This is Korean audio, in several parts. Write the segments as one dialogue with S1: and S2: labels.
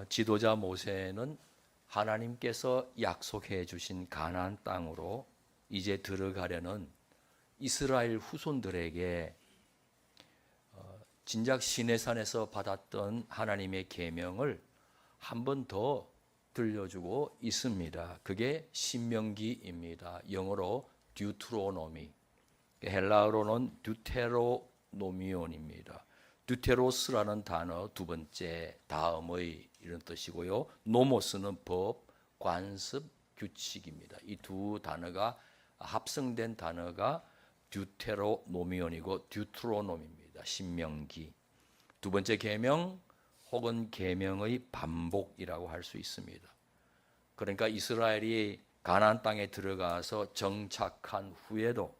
S1: 지도자 모세는 하나님께서 약속해 주신 가나안 땅으로 이제 들어가려는 이스라엘 후손들에게 진작 시내산에서 받았던 하나님의 계명을 한 번 더 들려주고 있습니다. 그게 신명기입니다. 영어로 듀트로노미, 헬라어로는 듀테로노미온입니다. 듀테로스라는 단어 두 번째, 다음의 이런 뜻이고요. 노모스는 법, 관습, 규칙입니다. 이 두 단어가 합성된 단어가 듀테로노미온이고 듀트로노미입니다. 신명기. 두 번째 계명 혹은 계명의 반복이라고 할 수 있습니다. 그러니까 이스라엘이 가나안 땅에 들어가서 정착한 후에도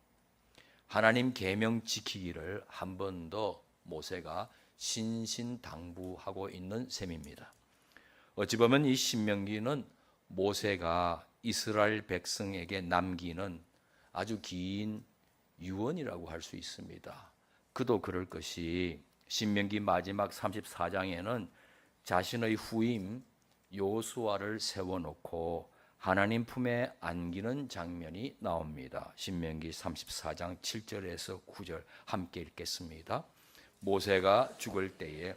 S1: 하나님 계명 지키기를 한 번 더 모세가 신신당부하고 있는 셈입니다. 어찌 보면 이 신명기는 모세가 이스라엘 백성에게 남기는 아주 긴 유언이라고 할 수 있습니다. 그도 그럴 것이 신명기 마지막 34장에는 자신의 후임 요수아를 세워놓고 하나님 품에 안기는 장면이 나옵니다. 신명기 34장 7절에서 9절 함께 읽겠습니다. 모세가 죽을 때에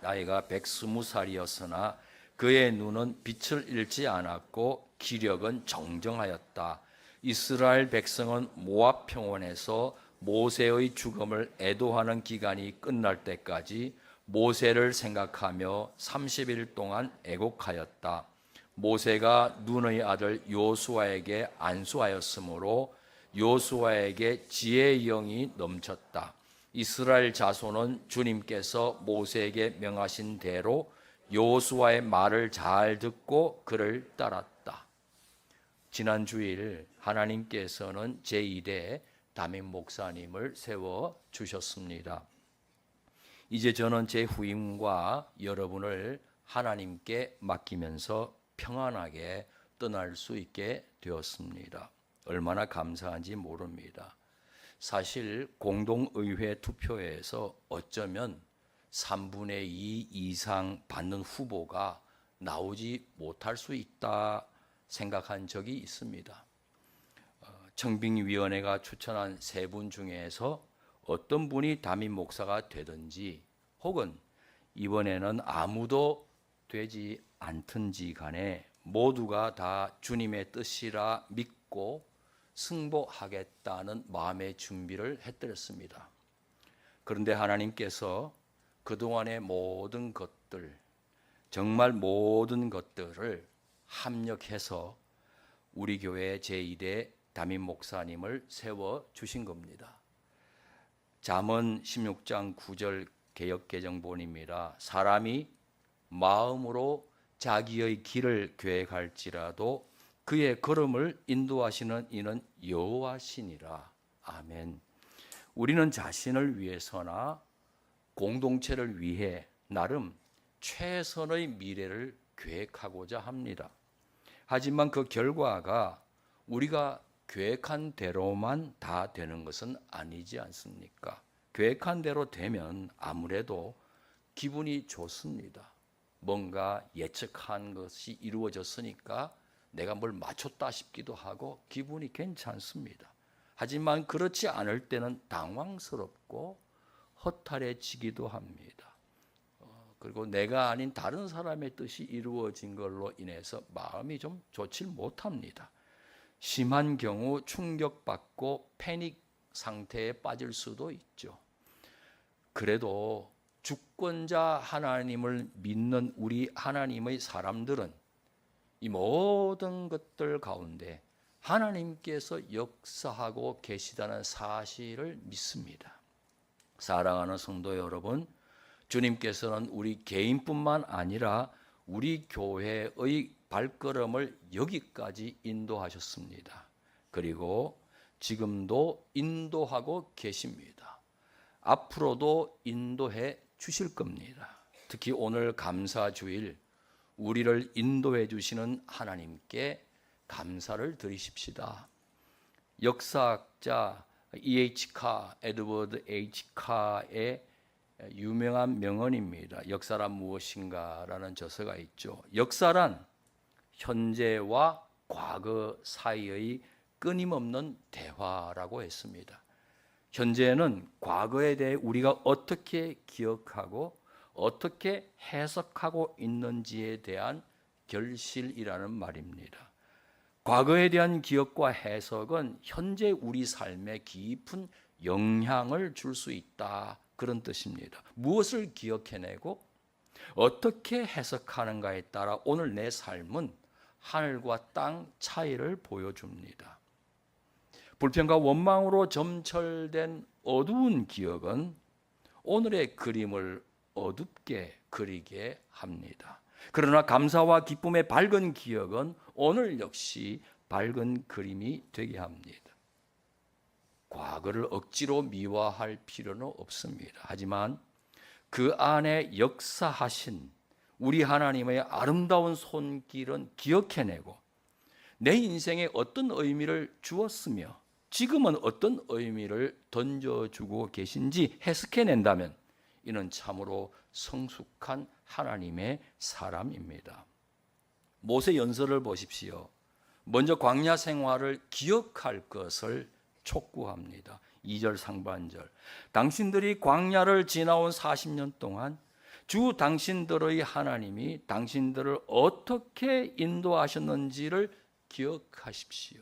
S1: 나이가 120살이었으나 그의 눈은 빛을 잃지 않았고 기력은 정정하였다. 이스라엘 백성은 모압 평원에서 모세의 죽음을 애도하는 기간이 끝날 때까지 모세를 생각하며 30일 동안 애곡하였다. 모세가 눈의 아들 요수아에게 안수하였으므로 요수아에게 지혜의 영이 넘쳤다. 이스라엘 자손은 주님께서 모세에게 명하신 대로 요수아의 말을 잘 듣고 그를 따랐다. 지난 주일 하나님께서는 제2대 담임 목사님을 세워 주셨습니다. 이제 저는 제 후임과 여러분을 하나님께 맡기면서 평안하게 떠날 수 있게 되었습니다. 얼마나 감사한지 모릅니다. 사실 공동의회 투표에서 어쩌면 3분의 2 이상 받는 후보가 나오지 못할 수 있다 생각한 적이 있습니다. 청빙위원회가 추천한 세 분 중에서 어떤 분이 담임 목사가 되든지 혹은 이번에는 아무도 되지 않든지 간에 모두가 다 주님의 뜻이라 믿고 승복하겠다는 마음의 준비를 해드렸습니다. 그런데 하나님께서 그동안의 모든 것들, 정말 모든 것들을 합력해서 우리 교회 제2대 담임 목사님을 세워 주신 겁니다. 잠언 16장 9절 개역개정본입니다. 사람이 마음으로 자기의 길을 계획할지라도 그의 걸음을 인도하시는 이는 여호와시니라. 아멘. 우리는 자신을 위해서나 공동체를 위해 나름 최선의 미래를 계획하고자 합니다. 하지만 그 결과가 우리가 계획한 대로만 다 되는 것은 아니지 않습니까? 계획한 대로 되면 아무래도 기분이 좋습니다. 뭔가 예측한 것이 이루어졌으니까 내가 뭘 맞췄다 싶기도 하고 기분이 괜찮습니다. 하지만 그렇지 않을 때는 당황스럽고 허탈해지기도 합니다. 그리고 내가 아닌 다른 사람의 뜻이 이루어진 걸로 인해서 마음이 좀 좋지 못합니다. 심한 경우 충격받고 패닉 상태에 빠질 수도 있죠. 그래도 주권자 하나님을 믿는 우리 하나님의 사람들은 이 모든 것들 가운데 하나님께서 역사하고 계시다는 사실을 믿습니다. 사랑하는 성도 여러분, 주님께서는 우리 개인뿐만 아니라 우리 교회의 발걸음을 여기까지 인도하셨습니다. 그리고 지금도 인도하고 계십니다. 앞으로도 인도해 주실 겁니다. 특히 오늘 감사주일 우리를 인도해 주시는 하나님께 감사를 드리십시다. 역사학자 E.H. 카, 에드워드 H. 카의 유명한 명언입니다. 역사란 무엇인가라는 저서가 있죠. 역사란 현재와 과거 사이의 끊임없는 대화라고 했습니다. 현재는 과거에 대해 우리가 어떻게 기억하고 어떻게 해석하고 있는지에 대한 결실이라는 말입니다. 과거에 대한 기억과 해석은 현재 우리 삶에 깊은 영향을 줄 수 있다, 그런 뜻입니다. 무엇을 기억해내고 어떻게 해석하는가에 따라 오늘 내 삶은 하늘과 땅 차이를 보여줍니다. 불평과 원망으로 점철된 어두운 기억은 오늘의 그림을 어둡게 그리게 합니다. 그러나 감사와 기쁨의 밝은 기억은 오늘 역시 밝은 그림이 되게 합니다. 과거를 억지로 미화할 필요는 없습니다. 하지만 그 안에 역사하신 우리 하나님의 아름다운 손길은 기억해내고 내 인생에 어떤 의미를 주었으며 지금은 어떤 의미를 던져주고 계신지 해석해낸다면 이는 참으로 성숙한 하나님의 사람입니다. 모세 연설을 보십시오. 먼저 광야 생활을 기억할 것을 촉구합니다. 2절 상반절. 당신들이 광야를 지나온 40년 동안 주 당신들의 하나님이 당신들을 어떻게 인도하셨는지를 기억하십시오.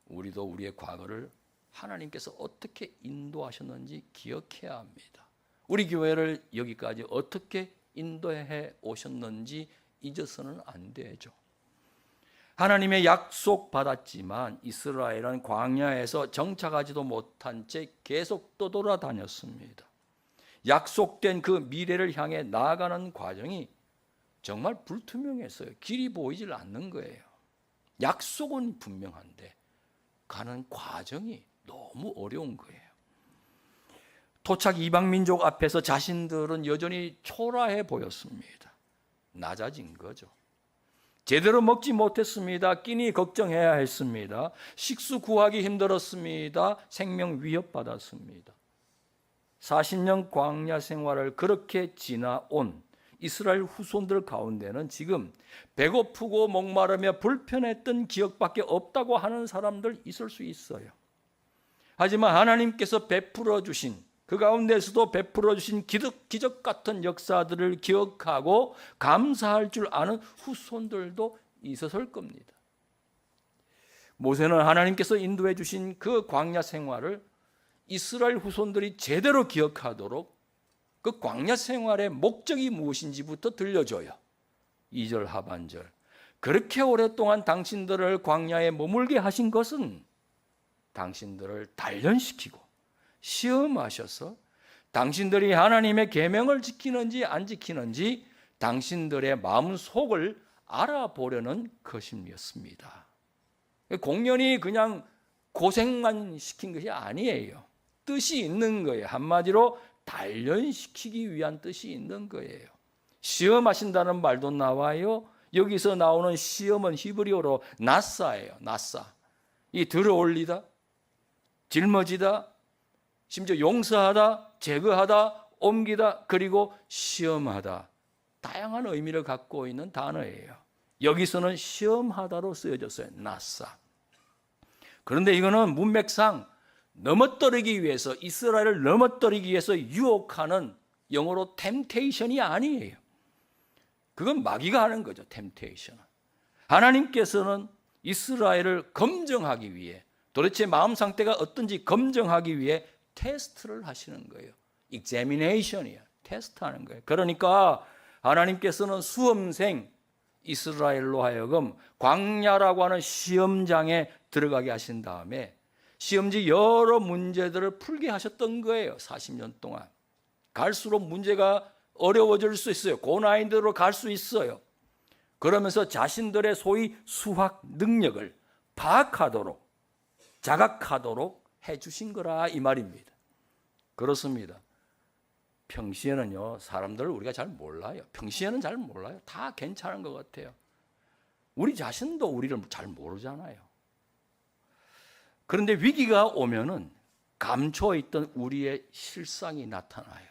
S1: 우리도 우리의 과거를 하나님께서 어떻게 인도하셨는지 기억해야 합니다. 우리 교회를 여기까지 어떻게 인도해 오셨는지 잊어서는 안 되죠. 하나님의 약속 받았지만 이스라엘은 광야에서 정착하지도 못한 채 계속 떠돌아다녔습니다. 약속된 그 미래를 향해 나아가는 과정이 정말 불투명했어요. 길이 보이질 않는 거예요. 약속은 분명한데 가는 과정이 너무 어려운 거예요. 토착 이방민족 앞에서 자신들은 여전히 초라해 보였습니다. 낮아진 거죠. 제대로 먹지 못했습니다. 끼니 걱정해야 했습니다. 식수 구하기 힘들었습니다. 생명 위협받았습니다. 40년 광야 생활을 그렇게 지나온 이스라엘 후손들 가운데는 지금 배고프고 목마르며 불편했던 기억밖에 없다고 하는 사람들 있을 수 있어요. 하지만 하나님께서 베풀어 주신 그 가운데서도 베풀어 주신 기적 같은 역사들을 기억하고 감사할 줄 아는 후손들도 있었을 겁니다. 모세는 하나님께서 인도해 주신 그 광야 생활을 이스라엘 후손들이 제대로 기억하도록 그 광야 생활의 목적이 무엇인지부터 들려줘요. 2절 하반절. 그렇게 오랫동안 당신들을 광야에 머물게 하신 것은 당신들을 단련시키고 시험하셔서 당신들이 하나님의 계명을 지키는지 안 지키는지 당신들의 마음속을 알아보려는 것이었습니다. 공연히 그냥 고생만 시킨 것이 아니에요. 뜻이 있는 거예요. 한마디로 단련시키기 위한 뜻이 있는 거예요. 시험하신다는 말도 나와요. 여기서 나오는 시험은 히브리어로 나사예요. 나사. 이 들어올리다, 짊어지다, 심지어 용서하다, 제거하다, 옮기다, 그리고 시험하다. 다양한 의미를 갖고 있는 단어예요. 여기서는 시험하다로 쓰여졌어요. 나사. 그런데 이거는 문맥상 넘어뜨리기 위해서, 이스라엘을 넘어뜨리기 위해서 유혹하는 영어로 템테이션이 아니에요. 그건 마귀가 하는 거죠. 템테이션은. 하나님께서는 이스라엘을 검증하기 위해, 도대체 마음 상태가 어떤지 검증하기 위해 테스트를 하시는 거예요. examination이야. 테스트하는 거예요. 그러니까 하나님께서는 수험생 이스라엘로 하여금 광야라고 하는 시험장에 들어가게 하신 다음에 시험지 여러 문제들을 풀게 하셨던 거예요. 40년 동안. 갈수록 문제가 어려워질 수 있어요. 고난이도로 갈 수 있어요. 그러면서 자신들의 소위 수학 능력을 파악하도록, 자각하도록 해주신 거라 이 말입니다. 그렇습니다. 평시에는요, 사람들을 우리가 잘 몰라요. 평시에는 잘 몰라요. 다 괜찮은 것 같아요. 우리 자신도 우리를 잘 모르잖아요. 그런데 위기가 오면은 감춰 있던 우리의 실상이 나타나요.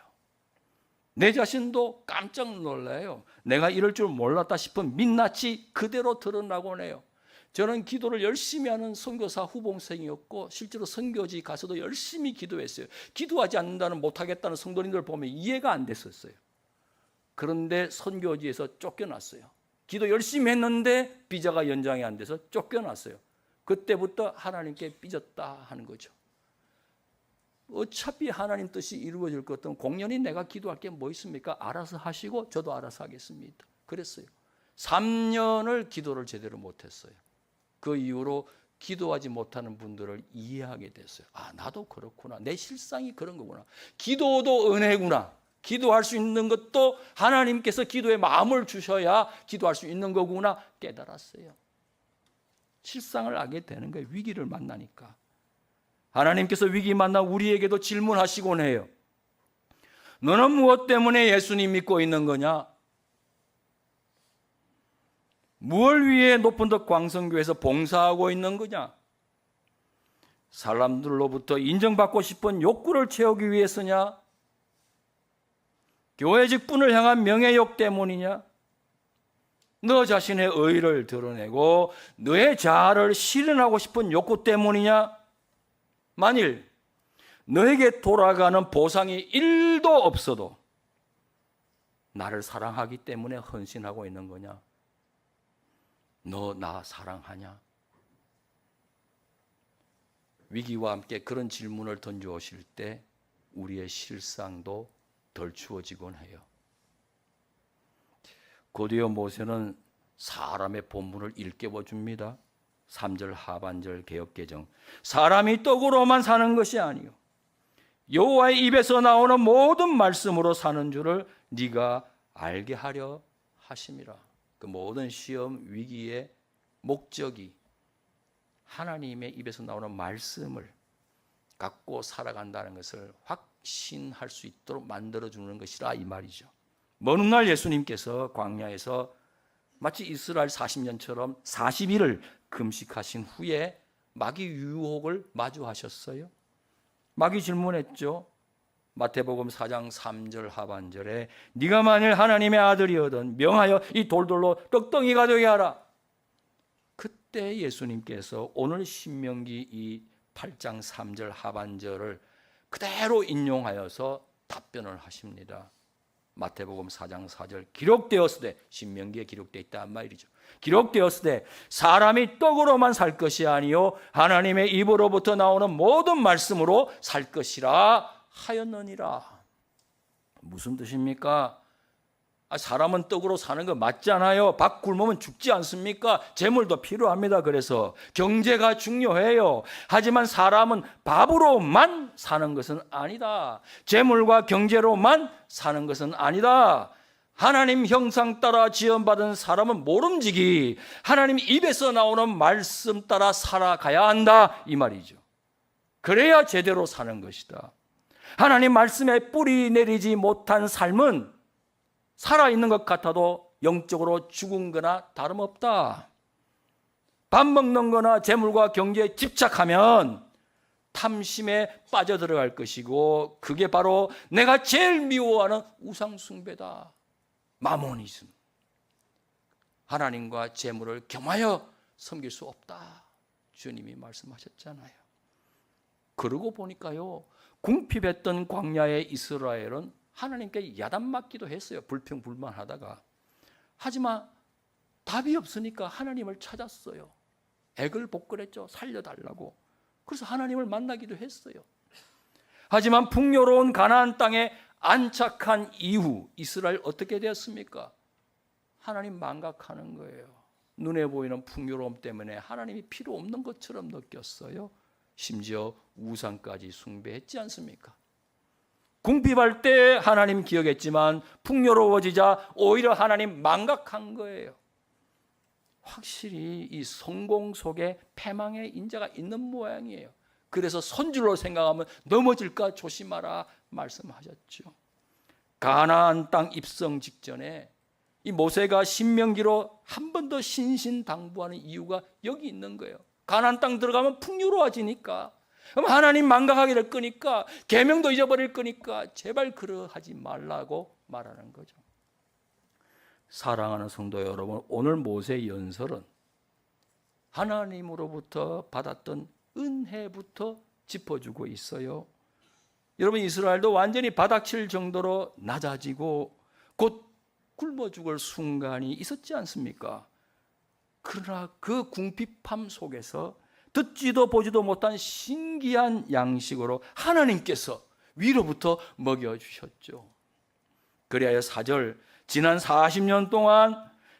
S1: 내 자신도 깜짝 놀라요. 내가 이럴 줄 몰랐다 싶은 민낯이 그대로 드러나곤 해요. 저는 기도를 열심히 하는 선교사 후봉생이었고 실제로 선교지 가서도 열심히 기도했어요. 기도하지 않는다는, 못하겠다는 성도님들 보면 이해가 안 됐었어요. 그런데 선교지에서 쫓겨났어요. 기도 열심히 했는데 비자가 연장이 안 돼서 쫓겨났어요. 그때부터 하나님께 삐졌다 하는 거죠. 어차피 하나님 뜻이 이루어질 것 같으면 공연히 내가 기도할 게 뭐 있습니까? 알아서 하시고 저도 알아서 하겠습니다. 그랬어요. 3년을 기도를 제대로 못했어요. 그 이후로 기도하지 못하는 분들을 이해하게 됐어요. 아, 나도 그렇구나. 내 실상이 그런 거구나. 기도도 은혜구나. 기도할 수 있는 것도 하나님께서 기도에 마음을 주셔야 기도할 수 있는 거구나 깨달았어요. 실상을 알게 되는 거예요. 위기를 만나니까. 하나님께서 위기 만나 우리에게도 질문하시곤 해요. 너는 무엇 때문에 예수님 믿고 있는 거냐? 무엇을 위해 높은 덕 광성교회에서 봉사하고 있는 거냐? 사람들로부터 인정받고 싶은 욕구를 채우기 위해서냐? 교회 직분을 향한 명예욕 때문이냐? 너 자신의 의의를 드러내고 너의 자아를 실현하고 싶은 욕구 때문이냐? 만일 너에게 돌아가는 보상이 1도 없어도 나를 사랑하기 때문에 헌신하고 있는 거냐? 너 나 사랑하냐? 위기와 함께 그런 질문을 던져오실 때 우리의 실상도 덜 추워지곤 해요. 곧이어 모세는 사람의 본분을 일깨워 줍니다. 3절 하반절 개역개정. 사람이 떡으로만 사는 것이 아니요 여호와의 입에서 나오는 모든 말씀으로 사는 줄을 네가 알게 하려 하심이라. 그 모든 시험 위기의 목적이 하나님의 입에서 나오는 말씀을 갖고 살아간다는 것을 확신할 수 있도록 만들어주는 것이라 이 말이죠. 먼 훗날 예수님께서 광야에서 마치 이스라엘 40년처럼 40일을 금식하신 후에 마귀 유혹을 마주하셨어요. 마귀 질문했죠. 마태복음 4장 3절 하반절에 네가 만일 하나님의 아들이거든 명하여 이 돌돌로 떡덩이가 되게 하라. 그때 예수님께서 오늘 신명기 이 8장 3절 하반절을 그대로 인용하여서 답변을 하십니다. 마태복음 4장 4절 기록되었으되, 신명기에 기록되어 있단 말이죠. 기록되었으되 사람이 떡으로만 살 것이 아니요 하나님의 입으로부터 나오는 모든 말씀으로 살 것이라 하였느니라. 무슨 뜻입니까? 사람은 떡으로 사는 거 맞잖아요. 밥 굶으면 죽지 않습니까? 재물도 필요합니다. 그래서 경제가 중요해요. 하지만 사람은 밥으로만 사는 것은 아니다. 재물과 경제로만 사는 것은 아니다. 하나님 형상 따라 지음받은 사람은 모름지기 하나님 입에서 나오는 말씀 따라 살아가야 한다 이 말이죠. 그래야 제대로 사는 것이다. 하나님 말씀에 뿌리 내리지 못한 삶은 살아있는 것 같아도 영적으로 죽은 거나 다름없다. 밥 먹는 거나 재물과 경제에 집착하면 탐심에 빠져들어갈 것이고 그게 바로 내가 제일 미워하는 우상숭배다. 마모니즘. 하나님과 재물을 겸하여 섬길 수 없다. 주님이 말씀하셨잖아요. 그러고 보니까요. 궁핍했던 광야의 이스라엘은 하나님께 야단맞기도 했어요. 불평불만하다가. 하지만 답이 없으니까 하나님을 찾았어요. 애걸복걸했죠. 살려달라고. 그래서 하나님을 만나기도 했어요. 하지만 풍요로운 가나안 땅에 안착한 이후 이스라엘 어떻게 되었습니까? 하나님 망각하는 거예요. 눈에 보이는 풍요로움 때문에 하나님이 필요 없는 것처럼 느꼈어요. 심지어 우상까지 숭배했지 않습니까? 궁핍할 때 하나님 기억했지만 풍요로워지자 오히려 하나님 망각한 거예요. 확실히 이 성공 속에 패망의 인자가 있는 모양이에요. 그래서 손줄로 생각하면 넘어질까 조심하라 말씀하셨죠. 가나안 땅 입성 직전에 이 모세가 신명기로 한 번 더 신신당부하는 이유가 여기 있는 거예요. 가나안 땅 들어가면 풍요로워지니까 그럼 하나님 망각하게 될 거니까, 계명도 잊어버릴 거니까 제발 그러하지 말라고 말하는 거죠. 사랑하는 성도 여러분, 오늘 모세의 연설은 하나님으로부터 받았던 은혜부터 짚어주고 있어요. 여러분, 이스라엘도 완전히 바닥칠 정도로 낮아지고 곧 굶어 죽을 순간이 있었지 않습니까? 그러나 그 궁핍함 속에서 듣지도 보지도 못한 신기한 양식으로 하나님께서 위로부터 먹여주셨죠. 그리하여 4절, 지난 40년 동안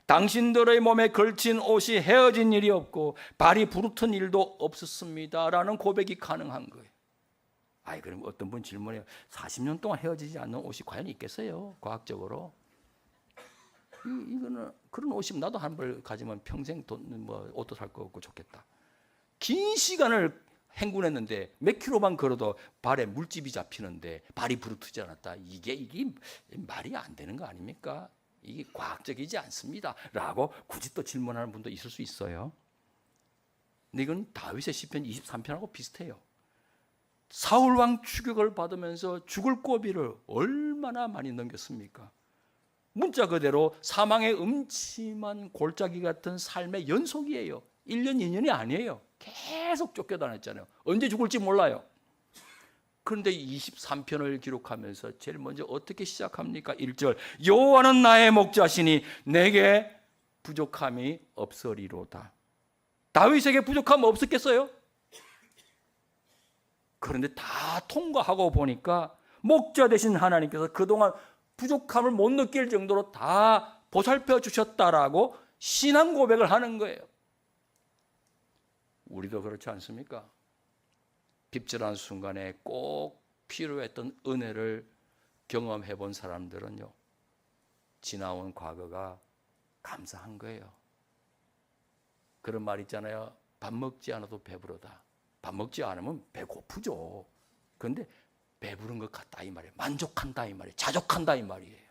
S1: 당신들의 몸에 걸친 옷이 헤어진 일이 없고 발이 부르튼 일도 없었습니다 라는 고백이 가능한 거예요. 아이, 그럼 어떤 분 질문해요. 40년 동안 헤어지지 않는 옷이 과연 있겠어요? 과학적으로. 이거는 그런 옷이면 나도 한 벌 가지면 평생 옷도 살 거 없고 좋겠다. 긴 시간을 행군했는데 몇 킬로만 걸어도 발에 물집이 잡히는데 발이 부르트지 않았다. 이게 말이 안 되는 거 아닙니까? 이게 과학적이지 않습니다 라고 굳이 또 질문하는 분도 있을 수 있어요. 근데 이건 다윗의 시편 23편하고 비슷해요. 사울왕 추격을 받으면서 죽을 고비를 얼마나 많이 넘겼습니까? 문자 그대로 사망의 음침한 골짜기 같은 삶의 연속이에요. 1년, 2년이 아니에요. 계속 쫓겨다녔잖아요. 언제 죽을지 몰라요. 그런데 23편을 기록하면서 제일 먼저 어떻게 시작합니까? 1절, 여호와는 나의 목자시니 내게 부족함이 없으리로다. 다윗에게 부족함 없었겠어요? 그런데 다 통과하고 보니까 목자 되신 하나님께서 그동안 부족함을 못 느낄 정도로 다 보살펴 주셨다라고 신앙 고백을 하는 거예요. 우리도 그렇지 않습니까? 핍절한 순간에 꼭 필요했던 은혜를 경험해 본 사람들은요, 지나온 과거가 감사한 거예요. 그런 말 있잖아요. 밥 먹지 않아도 배부르다. 밥 먹지 않으면 배고프죠. 그런데 배부른 것 같다 이 말이에요. 만족한다 이 말이에요. 자족한다 이 말이에요.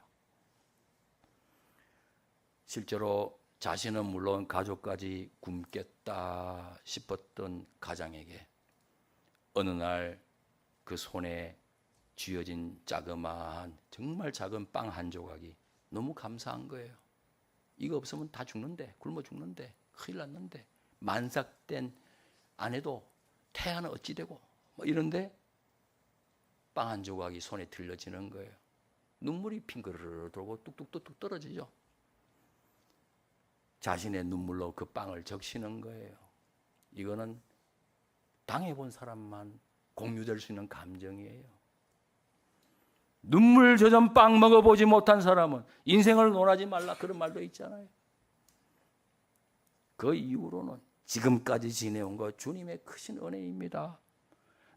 S1: 실제로 자신은 물론 가족까지 굶겠다 싶었던 가장에게 어느 날 그 손에 쥐어진 자그마한 정말 작은 빵 한 조각이 너무 감사한 거예요. 이거 없으면 다 죽는데, 굶어 죽는데, 큰일 났는데, 만삭된 아내도 태아는 어찌 되고 뭐 이런데 빵 한 조각이 손에 들려지는 거예요. 눈물이 핑그르르 돌고 뚝뚝뚝뚝 떨어지죠. 자신의 눈물로 그 빵을 적시는 거예요. 이거는 당해본 사람만 공유될 수 있는 감정이에요. 눈물 젖은 빵 먹어보지 못한 사람은 인생을 논하지 말라, 그런 말도 있잖아요. 그 이후로는 지금까지 지내온 것 주님의 크신 은혜입니다.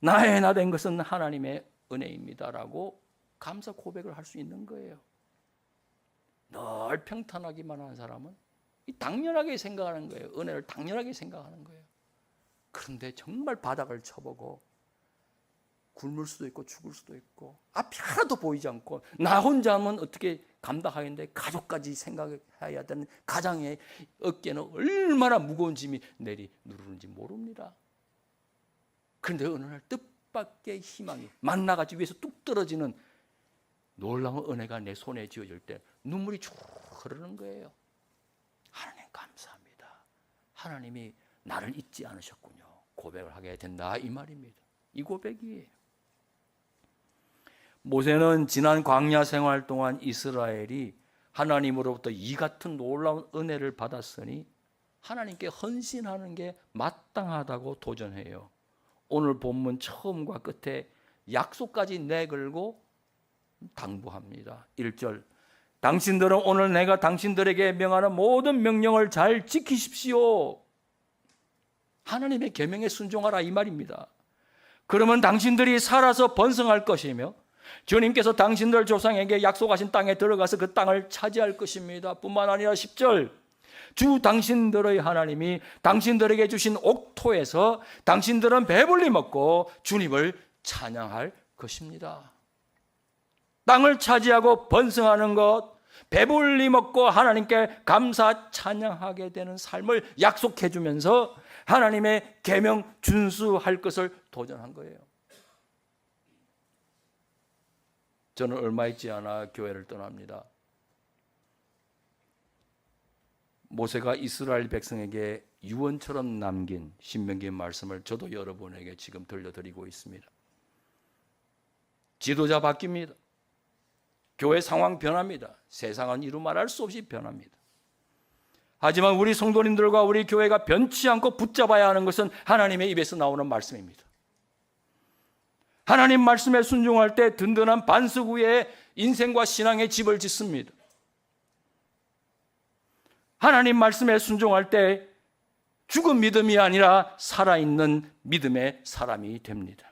S1: 나의 나 된 것은 하나님의 은혜입니다라고 감사 고백을 할 수 있는 거예요. 늘 평탄하기만 한 사람은 당연하게 생각하는 거예요. 은혜를 당연하게 생각하는 거예요. 그런데 정말 바닥을 쳐보고 굶을 수도 있고 죽을 수도 있고 앞이 하나도 보이지 않고 나 혼자면 어떻게 감당하겠는데 가족까지 생각해야 되는 가장의 어깨는 얼마나 무거운 짐이 누르는지 모릅니다. 그런데 어느 날 뜻밖의 희망이 만나가지 위에서 뚝 떨어지는 놀라운 은혜가 내 손에 쥐어질 때 눈물이 쭉 흐르는 거예요. 하나님 감사합니다. 하나님이 나를 잊지 않으셨군요. 고백을 하게 된다 이 말입니다. 이 고백이에요. 모세는 지난 광야 생활 동안 이스라엘이 하나님으로부터 이 같은 놀라운 은혜를 받았으니 하나님께 헌신하는 게 마땅하다고 도전해요. 오늘 본문 처음과 끝에 약속까지 내걸고 당부합니다. 1절, 당신들은 오늘 내가 당신들에게 명하는 모든 명령을 잘 지키십시오. 하나님의 계명에 순종하라 이 말입니다. 그러면 당신들이 살아서 번성할 것이며 주님께서 당신들 조상에게 약속하신 땅에 들어가서 그 땅을 차지할 것입니다. 뿐만 아니라 10절, 주 당신들의 하나님이 당신들에게 주신 옥토에서 당신들은 배불리 먹고 주님을 찬양할 것입니다. 땅을 차지하고 번성하는 것, 배불리 먹고 하나님께 감사 찬양하게 되는 삶을 약속해 주면서 하나님의 계명 준수할 것을 도전한 거예요. 저는 얼마 있지 않아 교회를 떠납니다. 모세가 이스라엘 백성에게 유언처럼 남긴 신명기의 말씀을 저도 여러분에게 지금 들려드리고 있습니다. 지도자 바뀝니다. 교회 상황 변합니다. 세상은 이루 말할 수 없이 변합니다. 하지만 우리 성도님들과 우리 교회가 변치 않고 붙잡아야 하는 것은 하나님의 입에서 나오는 말씀입니다. 하나님 말씀에 순종할 때 든든한 반석 위에 인생과 신앙의 집을 짓습니다. 하나님 말씀에 순종할 때 죽은 믿음이 아니라 살아있는 믿음의 사람이 됩니다.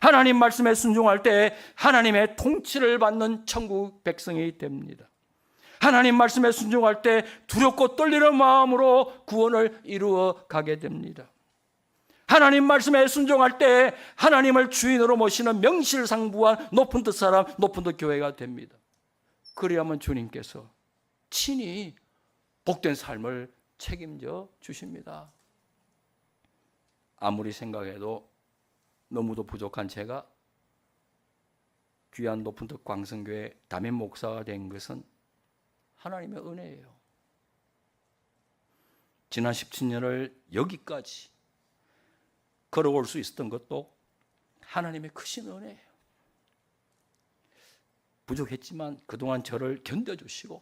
S1: 하나님 말씀에 순종할 때 하나님의 통치를 받는 천국 백성이 됩니다. 하나님 말씀에 순종할 때 두렵고 떨리는 마음으로 구원을 이루어 가게 됩니다. 하나님 말씀에 순종할 때 하나님을 주인으로 모시는 명실상부한 높은 뜻 사람, 높은 뜻 교회가 됩니다. 그래야만 주님께서 친히 복된 삶을 책임져 주십니다. 아무리 생각해도 너무도 부족한 제가 귀한 높은 뜻 광성교회 담임 목사가 된 것은 하나님의 은혜예요. 지난 17년을 여기까지 걸어올 수 있었던 것도 하나님의 크신 은혜예요. 부족했지만 그동안 저를 견뎌주시고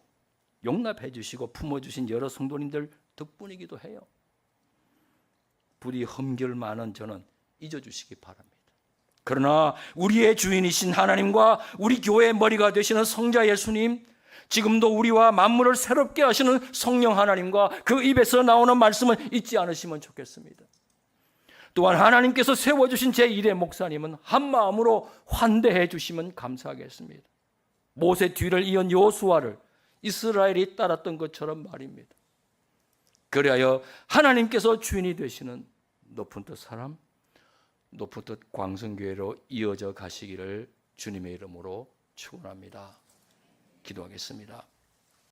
S1: 용납해 주시고 품어주신 여러 성도님들 덕분이기도 해요. 부디 흠결 많은 저는 잊어주시기 바랍니다. 그러나 우리의 주인이신 하나님과 우리 교회의 머리가 되시는 성자 예수님, 지금도 우리와 만물을 새롭게 하시는 성령 하나님과 그 입에서 나오는 말씀은 잊지 않으시면 좋겠습니다. 또한 하나님께서 세워주신 제1의 목사님은 한마음으로 환대해 주시면 감사하겠습니다. 모세 뒤를 이은 여호수아를 이스라엘이 따랐던 것처럼 말입니다. 그리하여 하나님께서 주인이 되시는 높은 뜻 사람, 높은 뜻 광성교회로 이어져 가시기를 주님의 이름으로 축원합니다. 기도하겠습니다.